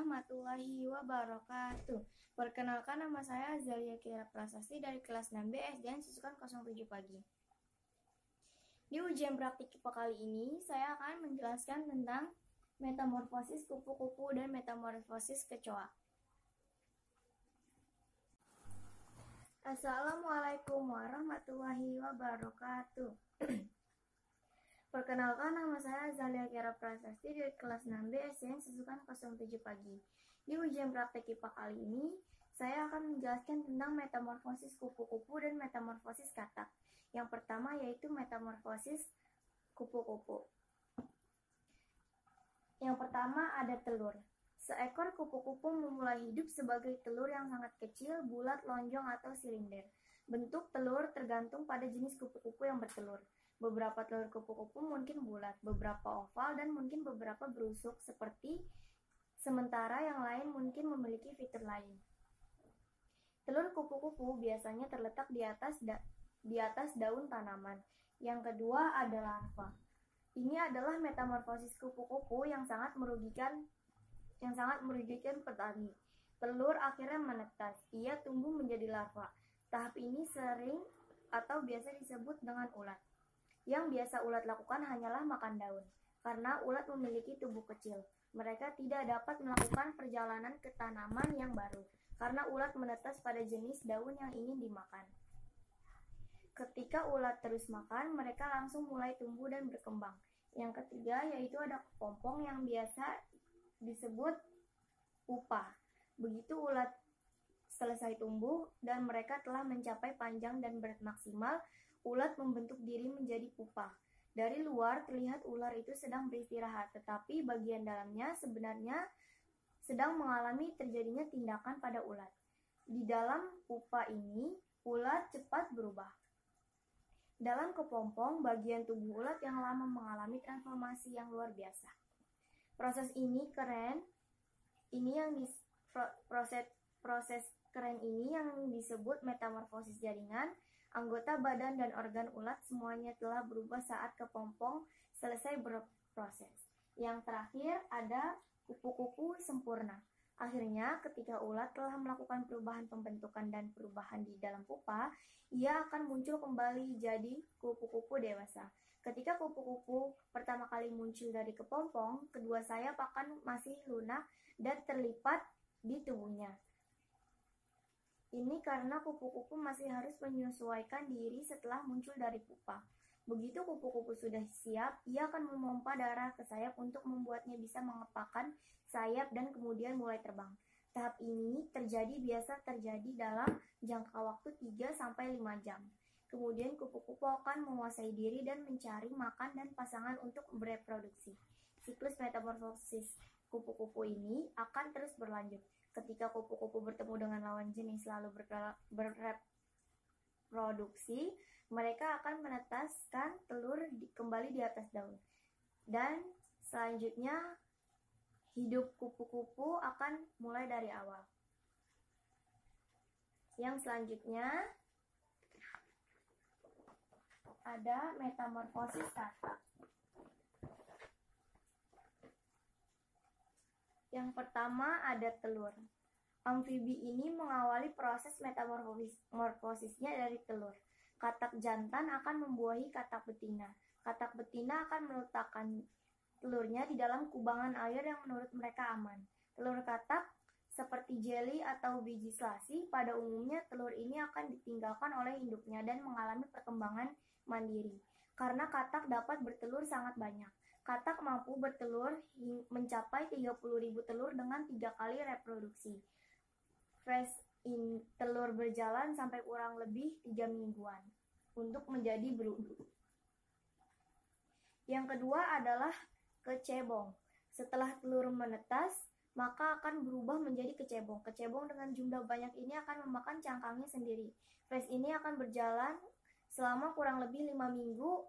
warahmatullahi wabarakatuh. Perkenalkan, nama saya Azalia Kira Prasasti dari kelas 6B SDN Susukan 07 Pagi. Di ujian praktik IPA kali ini, saya akan menjelaskan tentang metamorfosis kupu-kupu dan metamorfosis kecoa. Assalamualaikum warahmatullahi wabarakatuh. Perkenalkan, nama saya Azalia Kira Prasasti dari kelas 6B SDN Susukan 07 Pagi. Di ujian praktek IPA kali ini, saya akan menjelaskan tentang metamorfosis kupu-kupu dan metamorfosis katak. Yang pertama yaitu metamorfosis kupu-kupu. Yang pertama ada telur. Seekor kupu-kupu memulai hidup sebagai telur yang sangat kecil, bulat, lonjong, atau silinder. Bentuk telur tergantung pada jenis kupu-kupu yang bertelur. Beberapa telur kupu-kupu mungkin bulat, beberapa oval, dan mungkin beberapa berusuk sementara yang lain mungkin memiliki fitur lain. Telur kupu-kupu biasanya terletak di atas daun tanaman. Yang kedua ada larva. Ini adalah metamorfosis kupu-kupu yang sangat merugikan petani. Telur akhirnya menetas. Ia tumbuh menjadi larva. Tahap ini sering atau biasa disebut dengan ulat. Yang biasa ulat lakukan hanyalah makan daun. Karena ulat memiliki tubuh kecil, mereka tidak dapat melakukan perjalanan ke tanaman yang baru. Karena ulat menetas pada jenis daun yang ingin dimakan. Ketika ulat terus makan, mereka langsung mulai tumbuh dan berkembang. Yang ketiga yaitu ada kepompong yang biasa disebut pupa. Begitu ulat selesai tumbuh dan mereka telah mencapai panjang dan berat maksimal, ulat membentuk diri menjadi pupa. Dari luar terlihat ular itu sedang beristirahat, tetapi bagian dalamnya sebenarnya sedang mengalami terjadinya tindakan pada ulat. Di dalam pupa ini, ulat cepat berubah. Dalam kepompong, bagian tubuh ulat yang lama mengalami transformasi yang luar biasa. Proses ini keren. Proses keren ini yang disebut metamorfosis jaringan. Anggota badan dan organ ulat semuanya telah berubah saat kepompong selesai berproses. Yang terakhir ada kupu-kupu sempurna. Akhirnya, ketika ulat telah melakukan perubahan pembentukan dan perubahan di dalam pupa, ia akan muncul kembali jadi kupu-kupu dewasa. Ketika kupu-kupu pertama kali muncul dari kepompong, kedua sayap akan masih lunak dan terlipat di tubuhnya. Ini karena kupu-kupu masih harus menyesuaikan diri setelah muncul dari pupa. Begitu kupu-kupu sudah siap, ia akan memompa darah ke sayap untuk membuatnya bisa mengepakkan sayap dan kemudian mulai terbang. Tahap ini biasa terjadi dalam jangka waktu 3-5 jam. Kemudian kupu-kupu akan menguasai diri dan mencari makan dan pasangan untuk bereproduksi. Siklus metamorfosis kupu-kupu ini akan terus berlanjut. Ketika kupu-kupu bertemu dengan lawan jenis lalu bereproduksi, mereka akan menetaskan telur kembali di atas daun. Dan selanjutnya, hidup kupu-kupu akan mulai dari awal. Yang selanjutnya ada metamorfosis katak. Yang pertama ada telur. Amfibi ini mengawali proses metamorfosisnya dari telur. Katak jantan akan membuahi katak betina. Katak betina akan meletakkan telurnya di dalam kubangan air yang menurut mereka aman. Telur katak seperti jeli atau biji selasi, pada umumnya telur ini akan ditinggalkan oleh induknya dan mengalami perkembangan mandiri. Karena katak dapat bertelur sangat banyak. Katak mampu bertelur mencapai 30.000 telur dengan 3 kali reproduksi. Telur berjalan sampai kurang lebih 3 mingguan untuk menjadi berudu. Yang kedua adalah kecebong. Setelah telur menetas, maka akan berubah menjadi kecebong. Kecebong dengan jumlah banyak ini akan memakan cangkangnya sendiri. Fase ini akan berjalan selama kurang lebih 5 minggu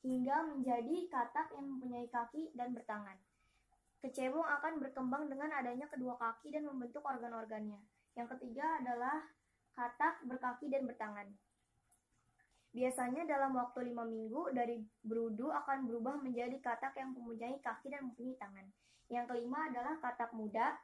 hingga menjadi katak yang mempunyai kaki dan bertangan. Kecebong akan berkembang dengan adanya kedua kaki dan membentuk organ-organnya. Yang ketiga adalah katak berkaki dan bertangan. Biasanya dalam waktu 5 minggu dari berudu akan berubah menjadi katak yang mempunyai kaki dan mempunyai tangan. Yang kelima adalah katak muda.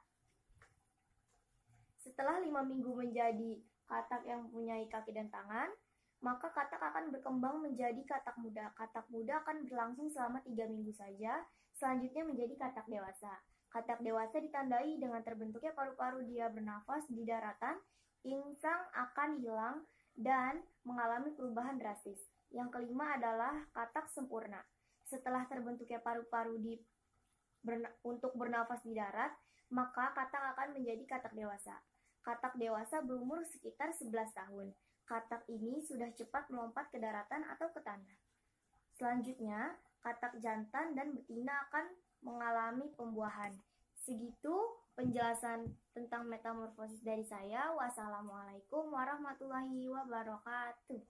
Setelah 5 minggu menjadi katak yang mempunyai kaki dan tangan, maka katak akan berkembang menjadi katak muda. Katak muda akan berlangsung selama 3 minggu saja, selanjutnya menjadi katak dewasa. Katak dewasa ditandai dengan terbentuknya paru-paru dia bernafas di daratan, insang akan hilang dan mengalami perubahan drastis. Yang kelima adalah katak sempurna. Setelah terbentuknya paru-paru untuk bernafas di darat, maka katak akan menjadi katak dewasa. Katak dewasa berumur sekitar 11 tahun. Katak ini sudah cepat melompat ke daratan atau ke tanah. Selanjutnya, katak jantan dan betina akan mengalami pembuahan. Segitu penjelasan tentang metamorfosis dari saya. Wassalamualaikum warahmatullahi wabarakatuh.